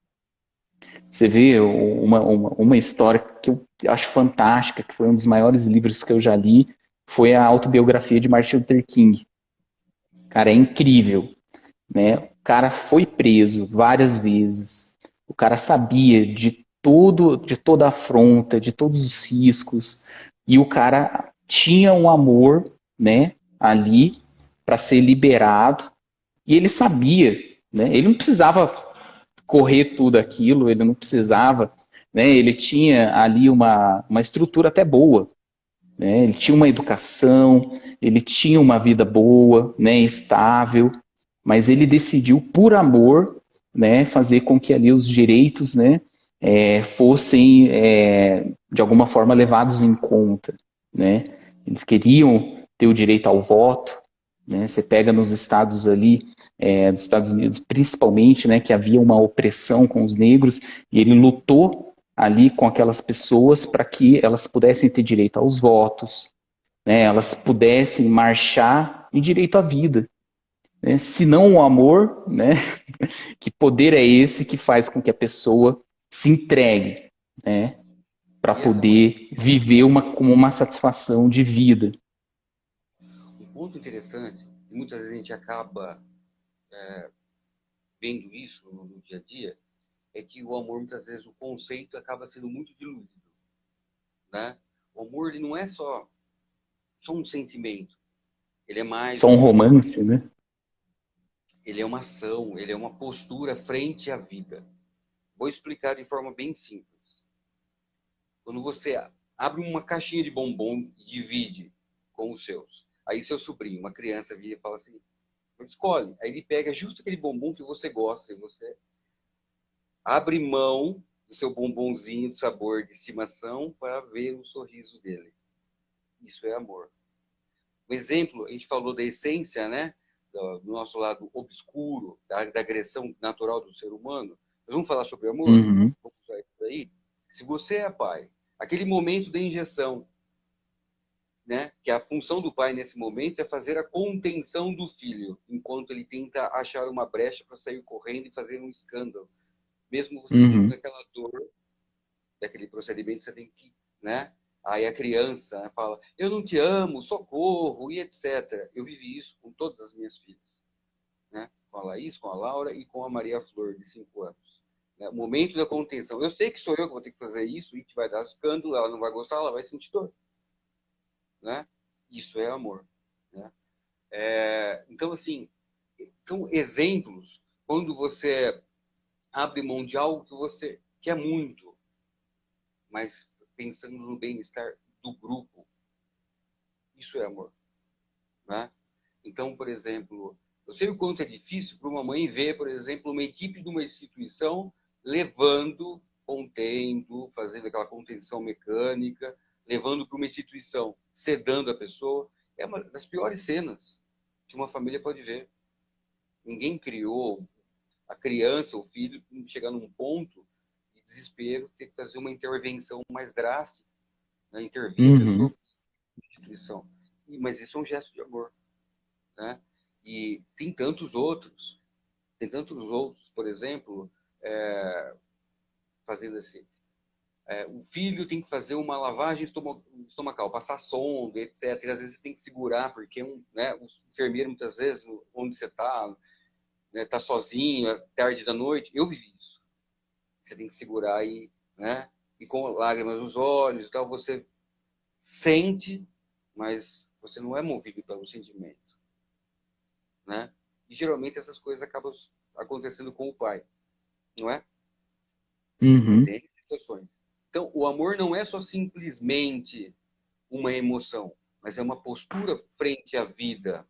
Você vê uma história que eu acho fantástica, que foi um dos maiores livros que eu já li, foi a autobiografia de Martin Luther King. Cara, é incrível, né? O cara foi preso várias vezes. O cara sabia de toda a afronta, de todos os riscos, e o cara tinha um amor, né, ali para ser liberado, e ele sabia, né? Ele não precisava correr tudo aquilo, ele não precisava, né? Ele tinha ali uma estrutura até boa, né? Ele tinha uma educação, ele tinha uma vida boa, né, estável, mas ele decidiu, por amor, né, fazer com que ali os direitos, né, fossem, de alguma forma, levados em conta, né? Eles queriam ter o direito ao voto, né? Você pega nos estados ali, nos Estados Unidos principalmente, né, que havia uma opressão com os negros, e ele lutou ali com aquelas pessoas para que elas pudessem ter direito aos votos, né? Elas pudessem marchar em direito à vida. Né? Se não o amor, né? Que poder é esse que faz com que a pessoa se entregue, né? Para E essa é uma, poder viver como uma satisfação de vida. um ponto interessante, e muitas vezes a gente acaba vendo isso no dia a dia, é que o amor, muitas vezes, o conceito acaba sendo muito diluído, né? O amor, ele não é só um sentimento, ele é mais Só do um que isso. romance, né? Ele é uma ação, ele é uma postura frente à vida. Vou explicar de forma bem simples. Quando você abre uma caixinha de bombom e divide com os seus, aí seu sobrinho, uma criança, vira e fala assim, escolhe. Aí ele pega justo aquele bombom que você gosta e você abre mão do seu bombonzinho de sabor de estimação para ver o sorriso dele. Isso é amor. Um exemplo, a gente falou da essência, né? Do nosso lado obscuro, da agressão natural do ser humano. Nós vamos falar sobre amor? Uhum, Vamos usar isso aí? Se você é pai, aquele momento da injeção, né? Que a função do pai nesse momento é fazer a contenção do filho, enquanto ele tenta achar uma brecha para sair correndo e fazer um escândalo. Mesmo você sentindo uhum, aquela dor daquele procedimento, você tem que, né? Aí a criança, né, fala, eu não te amo, socorro, e etc. Eu vivi isso com todas as minhas filhas, né? Com a Laís, com a Laura e com a Maria Flor, de 5 anos. Né? O momento da contenção. Eu sei que sou eu que vou ter que fazer isso e que vai dar escândalo, ela não vai gostar, ela vai sentir dor. Né? Isso é amor. Né? Então, assim, são exemplos quando você abre mão de algo que você quer muito, mas pensando no bem-estar do grupo. Isso é amor. Né? Então, por exemplo, eu sei o quanto é difícil para uma mãe ver, por exemplo, uma equipe de uma instituição levando, contendo, fazendo aquela contenção mecânica, levando para uma instituição, sedando a pessoa. É uma das piores cenas que uma família pode ver. Ninguém criou a criança, o filho, chegar num ponto de desespero, ter que fazer uma intervenção mais drástica, né? Intervir a pessoa uhum, na instituição. Mas isso é um gesto de amor. Né? E tem tantos outros, por exemplo, fazendo assim, o filho tem que fazer uma lavagem estomacal, passar sonda, etc. E às vezes você tem que segurar, porque né, o enfermeiro, muitas vezes, onde você está, né, tá sozinho, é tarde da noite. Eu vivi isso. Você tem que segurar aí, né? E com lágrimas nos olhos e tal, você sente, mas você não é movido pelo sentimento. Né? E geralmente essas coisas acabam acontecendo com o pai, não é? Mas uhum, em situações. Então, o amor não é só simplesmente uma emoção, mas é uma postura frente à vida.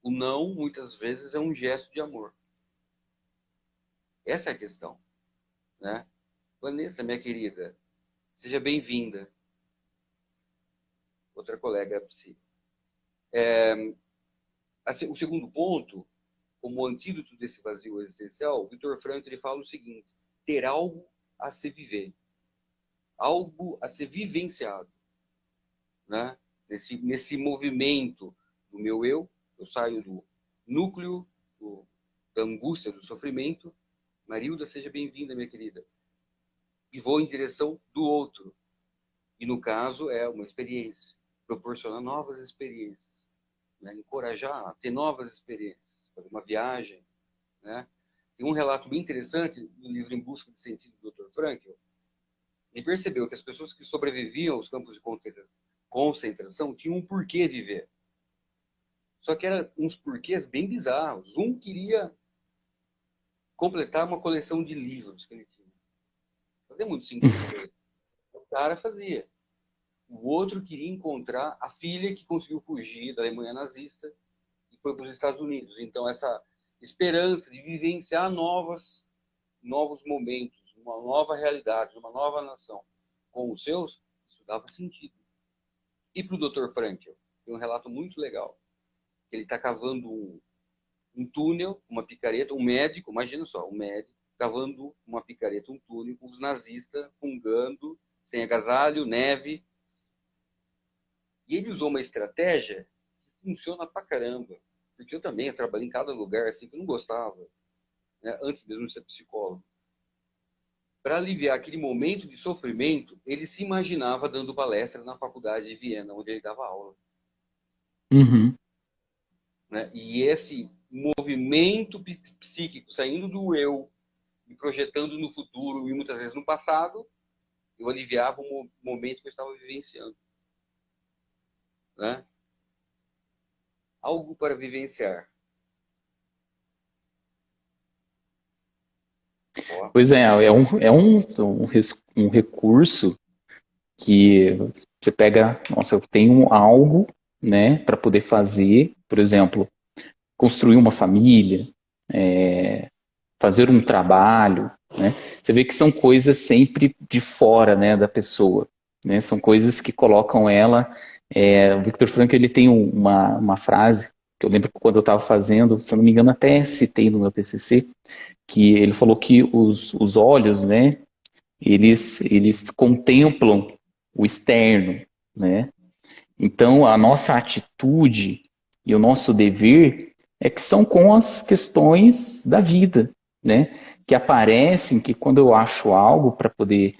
O não, muitas vezes, é um gesto de amor. Essa é a questão, né? Vanessa, minha querida, seja bem-vinda. Outra colega psi. Assim, o segundo ponto, como antídoto desse vazio existencial, o Viktor Frankl ele fala o seguinte: ter algo a se viver, algo a ser vivenciado. Né? Nesse movimento do meu eu saio do núcleo da angústia, do sofrimento. Marilda, seja bem-vinda, minha querida. E vou em direção do outro. E no caso é uma experiência, proporcionar novas experiências, né? Encorajar a ter novas experiências, fazer uma viagem. Né? Tem um relato bem interessante do livro Em Busca de Sentido do Dr. Frankl. Ele percebeu que as pessoas que sobreviviam aos campos de concentração tinham um porquê viver. Só que eram uns porquês bem bizarros. Um queria completar uma coleção de livros que ele tinha. Fazia muito sentido para ele. O cara fazia. O outro queria encontrar a filha que conseguiu fugir da Alemanha nazista e foi para os Estados Unidos. Então, essa esperança de vivenciar novos momentos, uma nova realidade, uma nova nação com os seus, isso dava sentido. E para o Dr. Frankl, tem um relato muito legal. Ele está cavando um túnel, uma picareta, um médico, imagina só, um médico, cavando uma picareta, um túnel com os nazistas fungando, sem agasalho, neve. E ele usou uma estratégia que funciona pra caramba. Porque eu também trabalhei em cada lugar assim que eu não gostava, né, antes mesmo de ser psicólogo. Para aliviar aquele momento de sofrimento, ele se imaginava dando palestra na faculdade de Viena, onde ele dava aula. Uhum. Né? E esse movimento psíquico saindo do eu e projetando no futuro e muitas vezes no passado, eu aliviava o momento que eu estava vivenciando. Né? Algo para vivenciar. Ó. Pois um recurso que você pega, nossa, eu tenho algo, né, para poder fazer, por exemplo, construir uma família, fazer um trabalho, né? Você vê que são coisas sempre de fora, né, da pessoa, né? São coisas que colocam ela. O Viktor Frankl, ele tem uma frase que eu lembro que quando eu estava fazendo, se eu não me engano, até citei no meu TCC, que ele falou que os olhos, né, eles contemplam o externo, né? Então, a nossa atitude e o nosso dever é que são com as questões da vida, né? Que aparecem, que quando eu acho algo para poder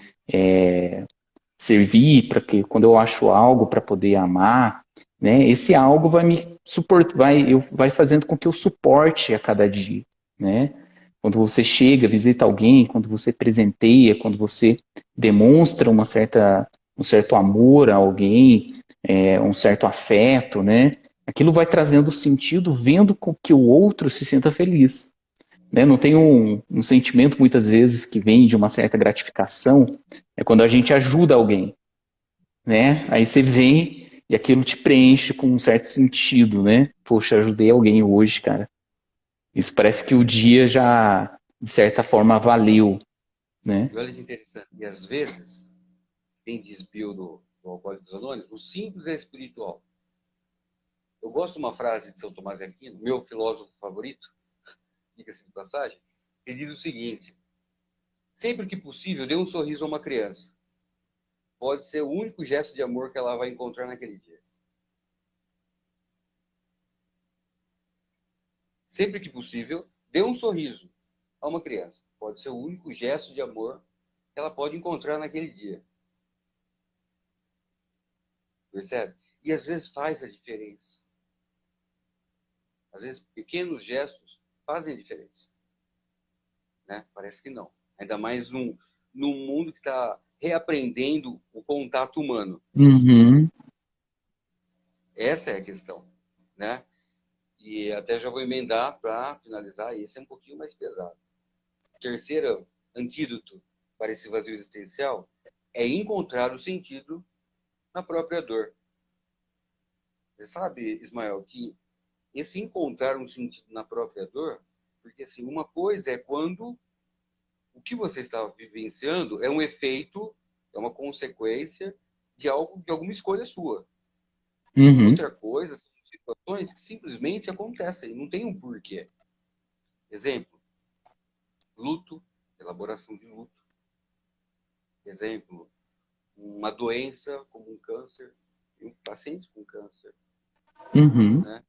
servir, para que quando eu acho algo para poder amar, né? Esse algo vai me suportar, vai fazendo com que eu suporte a cada dia, né? Quando você chega, visita alguém, quando você presenteia, quando você demonstra um certo amor a alguém, um certo afeto, né? Aquilo vai trazendo sentido, vendo com que o outro se sinta feliz. Né? Não tem um sentimento, muitas vezes, que vem de uma certa gratificação, é quando a gente ajuda alguém, né? Aí você vem e aquilo te preenche com um certo sentido, né? Poxa, ajudei alguém hoje, cara. Isso parece que o dia já, de certa forma, valeu, né? E olha que interessante. E às vezes, tem desvio do Alcoólicos Anônimos, o simples é espiritual. Eu gosto de uma frase de São Tomás de Aquino, meu filósofo favorito, diga-se de passagem, ele diz o seguinte: sempre que possível, dê um sorriso a uma criança. Pode ser o único gesto de amor que ela vai encontrar naquele dia. Sempre que possível, dê um sorriso a uma criança. Pode ser o único gesto de amor que ela pode encontrar naquele dia. Percebe? E às vezes faz a diferença. Às vezes pequenos gestos fazem a diferença. Né? Parece que não. Ainda mais num mundo que está reaprendendo o contato humano. Uhum. Essa é a questão. Né? E até já vou emendar para finalizar, esse é um pouquinho mais pesado. O terceiro antídoto para esse vazio existencial é encontrar o sentido na própria dor. Você sabe, Ismael, que esse encontrar um sentido na própria dor, porque assim, uma coisa é quando o que você está vivenciando é um efeito, é uma consequência de algo, de alguma escolha sua. Uhum. Outra coisa são situações que simplesmente acontecem, não tem um porquê. Exemplo, luto, elaboração de luto. Exemplo, uma doença como um câncer, pacientes com câncer. Uhum. Né?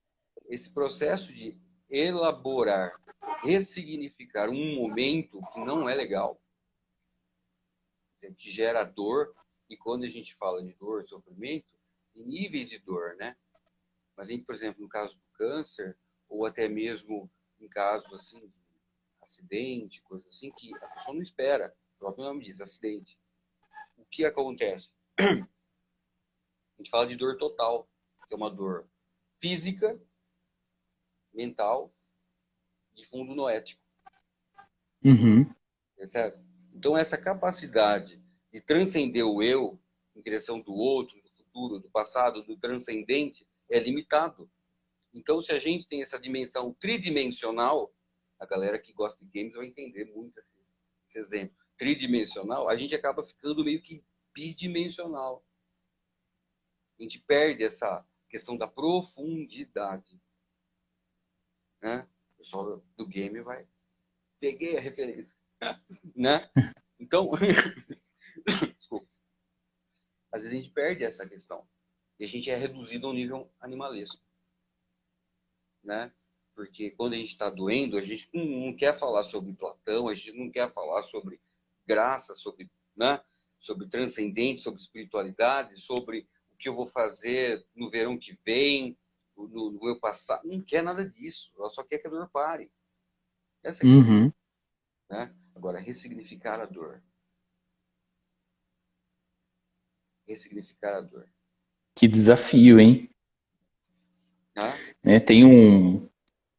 Esse processo de elaborar, ressignificar um momento que não é legal, que gera dor, e quando a gente fala de dor, sofrimento, tem níveis de dor, né? Mas, por exemplo, no caso do câncer, ou até mesmo em casos assim, de acidente, coisa assim, que a pessoa não espera, o próprio nome diz, acidente. O que acontece? A gente fala de dor total, que é uma dor física, mental, de fundo noético, Uhum. percebe? Então, essa capacidade de transcender o eu em direção do outro, do futuro, do passado, do transcendente, é limitado. Então, se a gente tem essa dimensão tridimensional, a galera que gosta de games vai entender muito esse exemplo. Tridimensional, a gente acaba ficando meio que bidimensional. A gente perde essa questão da profundidade. Né? O pessoal do game vai. Peguei a referência. né? Então, desculpa, às vezes a gente perde essa questão. E a gente é reduzido ao nível animalesco, né? Porque quando a gente está doendo, a gente não quer falar sobre Platão, a gente não quer falar sobre graça, sobre, né? Sobre transcendente, sobre espiritualidade, sobre o que eu vou fazer no verão que vem, no meu passado. Não quer nada disso. Ela só quer que a dor pare. Essa é a questão, Uhum. né? Agora, ressignificar a dor. Ressignificar a dor. Que desafio, hein? Né? Né, tem um.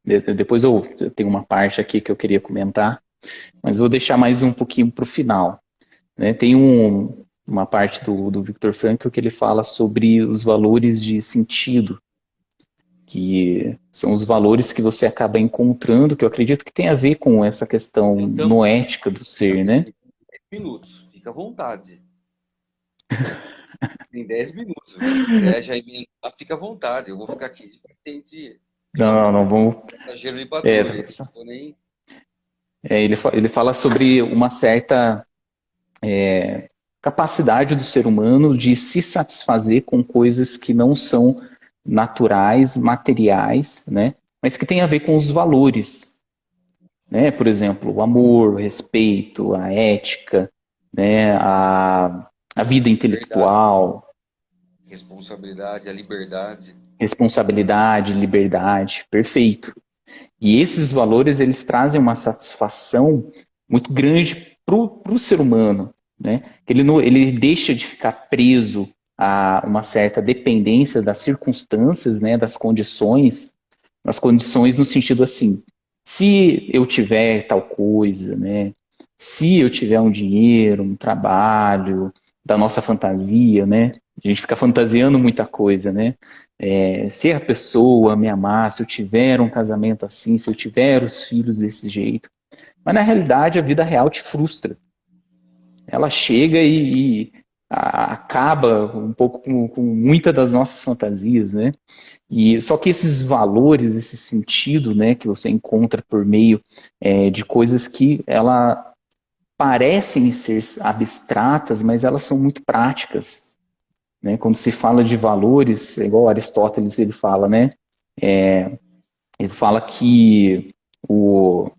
Depois eu tenho uma parte aqui que eu queria comentar, mas vou deixar mais um pouquinho para o final. Né? Tem uma parte do Viktor Frankl que ele fala sobre os valores de sentido, que são os valores que você acaba encontrando, que eu acredito que tem a ver com essa questão Então, noética do ser, né? 10 minutos. Fica à vontade. Tem 10 minutos. Se quiser já emendar, fica à vontade. Eu vou ficar aqui de patente Não, não vamos. passageiro de É, patrulha. Não vou nem... ele fala sobre uma certa capacidade do ser humano de se satisfazer com coisas que não são naturais, materiais, né? Mas que tem a ver com os valores, né? Por exemplo, o amor, o respeito, a ética, né? A vida Verdade, intelectual, responsabilidade, a liberdade. responsabilidade, liberdade, perfeito. E esses valores eles trazem uma satisfação muito grande para o ser humano, né? Ele, não, ele deixa de ficar preso a uma certa dependência das circunstâncias, né? Das condições no sentido assim, se eu tiver tal coisa, né? Se eu tiver um dinheiro, um trabalho, da nossa fantasia, né? A gente fica fantasiando muita coisa, né? Se a pessoa me amar, se eu tiver um casamento assim, se eu tiver os filhos desse jeito. Mas na realidade a vida real te frustra. Ela chega acaba um pouco com muitas das nossas fantasias, né? E só que esses valores, esse sentido, né, que você encontra por meio de coisas que ela parecem ser abstratas, mas elas são muito práticas, né? Quando se fala de valores, é igual Aristóteles ele fala, né? Ele fala que o,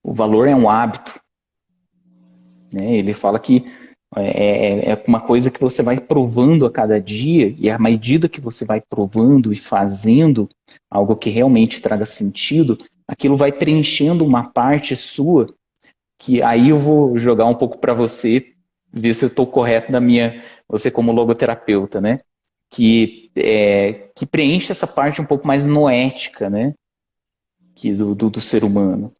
o valor é um hábito, né? Ele fala que é uma coisa que você vai provando a cada dia, e à medida que você vai provando e fazendo algo que realmente traga sentido, aquilo vai preenchendo uma parte sua, que aí eu vou jogar um pouco para você, ver se eu estou correto na minha, você como logoterapeuta, né? Que preenche essa parte um pouco mais noética, né? Que do ser humano.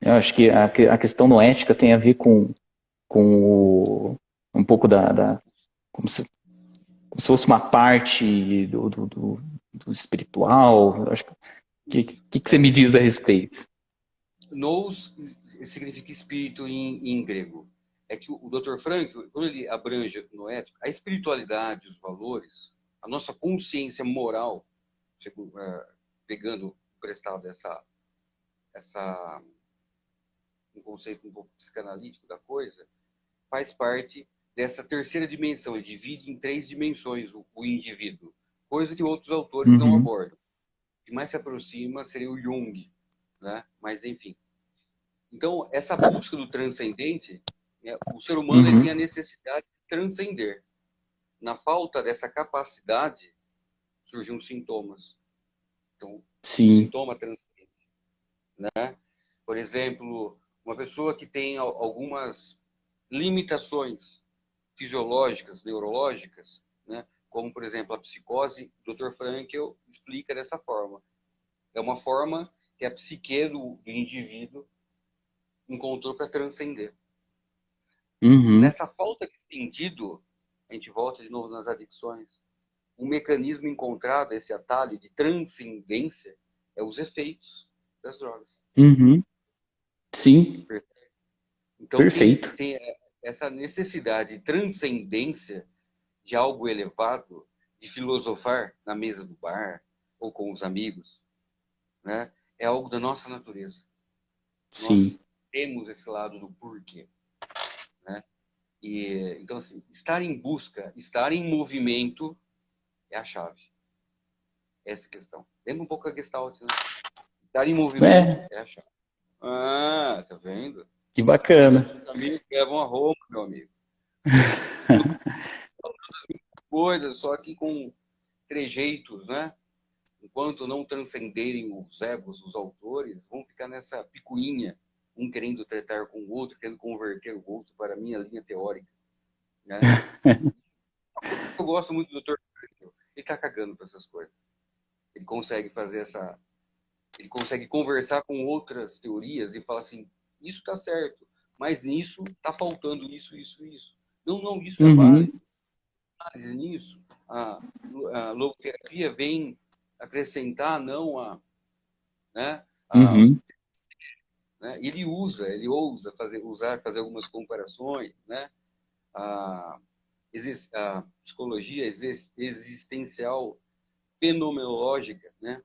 Eu acho que a questão noética tem a ver com um pouco como se, como se fosse uma parte do espiritual. Eu acho que você me diz a respeito? Nous significa espírito em grego. É que o Dr. Frank, quando ele abrange no ético, a espiritualidade, os valores, a nossa consciência moral, pegando emprestado essa um conceito um pouco psicanalítico da coisa, faz parte dessa terceira dimensão. Ele divide em três dimensões o indivíduo, coisa que outros autores não Uhum, abordam. O que mais se aproxima seria o Jung, né? Mas enfim. Então, essa busca do transcendente, né, o ser humano ele tem a uhum, necessidade de transcender. Na falta dessa capacidade, surgem os sintomas. Então, o sim. sintoma transcendente, né? Por exemplo, uma pessoa que tem algumas limitações fisiológicas, neurológicas, né? Como, por exemplo, a psicose, o Dr. Frankl explica dessa forma. É uma forma que a psique do indivíduo encontrou para transcender. Uhum, Nessa falta de sentido, a gente volta de novo nas adicções. Um mecanismo encontrado, esse atalho de transcendência, é os efeitos das drogas. uhum, sim, Então perfeito. tem essa necessidade de transcendência de algo elevado, de filosofar na mesa do bar ou com os amigos, né? É algo da nossa natureza. Nós Sim. temos esse lado do porquê, né? E, então, assim, estar em busca, estar em movimento é a chave. Essa é a questão. Lembra um pouco a Gestalt, né? Estar em movimento É, é a chave. Ah, tá vendo? que Todos bacana. os caminhos levam a Roma, meu amigo. Coisas, só que com trejeitos, né? Enquanto não transcenderem os egos dos autores, vão ficar nessa picuinha, um querendo tratar com o outro, querendo converter o outro para a minha linha teórica, né? Eu gosto muito do Dr. Frankel. Ele tá cagando para essas coisas. Ele consegue fazer essa... Ele consegue conversar com outras teorias e falar assim, isso tá certo, mas nisso tá faltando isso, isso, isso. Não, não, isso é Uhum, válido. Análise nisso, a logoterapia vem acrescentar, não a... Né? A, uhum. né? Ele usa, ele ousa fazer algumas comparações, né? A, a psicologia existencial fenomenológica, né?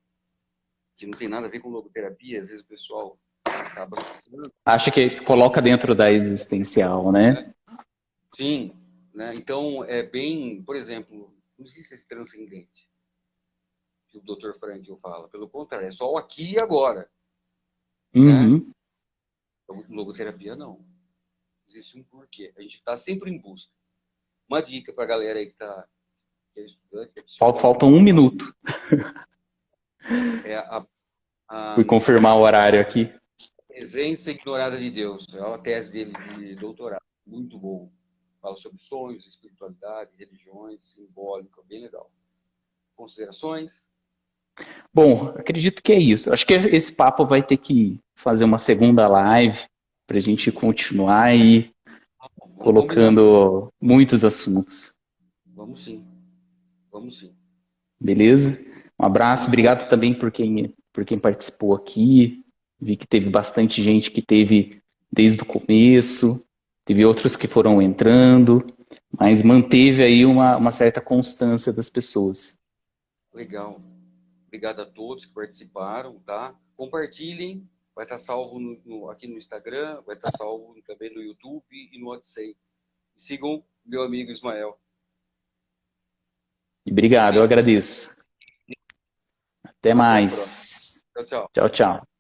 Que não tem nada a ver com logoterapia, às vezes o pessoal acaba associando. Acho que coloca dentro da existencial, né? Sim, né? Então é bem, por exemplo, não existe esse transcendente que o Dr. Frankl fala. Pelo contrário, é só o aqui e agora, né? Uhum. Logoterapia não. Existe um porquê. A gente está sempre em busca. Uma dica para a galera aí que é estudante, que é Falta psicólogo, um minuto. é a Fui confirmar o horário aqui. presença ignorada de Deus. É a tese dele de doutorado. Muito bom. Fala sobre sonhos, espiritualidade, religiões, simbólica, bem legal. Considerações? Bom, acredito que é isso. Acho que esse papo vai ter que fazer uma segunda live para a gente continuar aí Vamos combinar. colocando muitos assuntos. Vamos sim. Vamos sim. Beleza? Um abraço, Muito bom. obrigado também por quem participou aqui. Vi que teve bastante gente que teve desde o começo, teve outros que foram entrando, mas manteve aí uma certa constância das pessoas. Legal. Obrigado a todos que participaram, tá? Compartilhem. Vai estar salvo aqui no Instagram, vai estar salvo também no YouTube e no WhatsApp. Sigam meu amigo Ismael. E obrigado, eu Ok? agradeço. Até Até a próxima. mais. Tchau, tchau. Tchau, tchau.